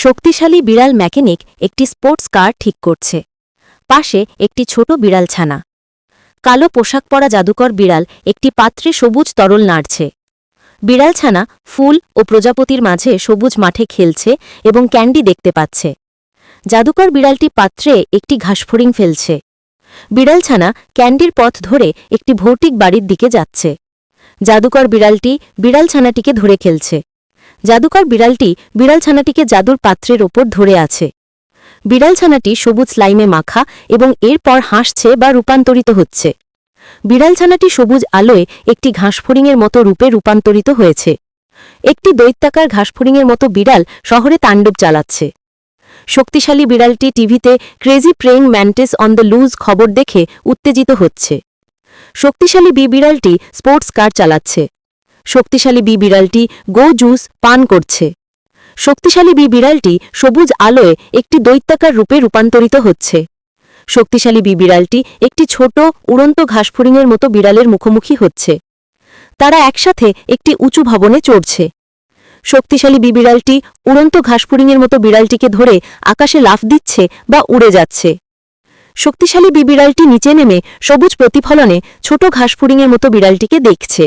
শক্তিশালী বিড়াল মেকানিক একটি স্পোর্টস কার ঠিক করছে। পাশে একটি ছোট বিড়াল ছানা। কালো পোশাক পরা জাদুকর বিড়াল একটি পাত্রে সবুজ তরল নাড়ছে। বিড়াল ছানা ফুল ও প্রজাপতির মাঝে সবুজ মাঠে খেলছে এবং ক্যান্ডি দেখতে পাচ্ছে। জাদুকর বিড়ালটি পাত্রে একটি ঘাসফড়িং ফেলছে। বিড়াল ছানা ক্যান্ডির পথ ধরে একটি ভৌতিক বাড়ির দিকে যাচ্ছে। জাদুকর বিড়ালটি বিড়াল ছানাটিকে ধরে খেলছে। জাদুকর বিড়ালটি বিড়াল ছানাটিকে জাদুর পাত্রের ওপর ধরে আছে। বিড়াল ছানাটি সবুজ স্লাইমে মাখা এবং এরপর হাসছে বা রূপান্তরিত হচ্ছে। বিড়াল ছানাটি সবুজ আলোয় একটি ঘাসফড়িংয়ের মতো রূপে রূপান্তরিত হয়েছে। একটি দৈত্যাকার ঘাসফড়িংয়ের মতো বিড়াল শহরে তাণ্ডব চালাচ্ছে। শক্তিশালী বিড়ালটি টিভিতে crazy praying mantis on the loose খবর দেখে উত্তেজিত হচ্ছে। শক্তিশালী বিড়ালটি স্পোর্টস কার চালাচ্ছে। শক্তিশালী বিড়ালটি গো জুস পান করছে। শক্তিশালী বিড়ালটি সবুজ আলোয় একটি দৈত্যাকার রূপে রূপান্তরিত হচ্ছে। শক্তিশালী বিড়ালটি একটি ছোট উড়ন্ত ঘাসফড়িংয়ের মতো বিড়ালের মুখোমুখি হচ্ছে। তারা একসাথে একটি উঁচু ভবনে চড়ছে। শক্তিশালী বিড়ালটি উড়ন্ত ঘাসফড়িংয়ের মতো বিড়ালটিকে ধরে আকাশে লাফ দিচ্ছে বা উড়ে যাচ্ছে। শক্তিশালী বিড়ালটি নিচে নেমে সবুজ প্রতিফলনে ছোট ঘাসফড়িংয়ের মতো বিড়ালটিকে দেখছে।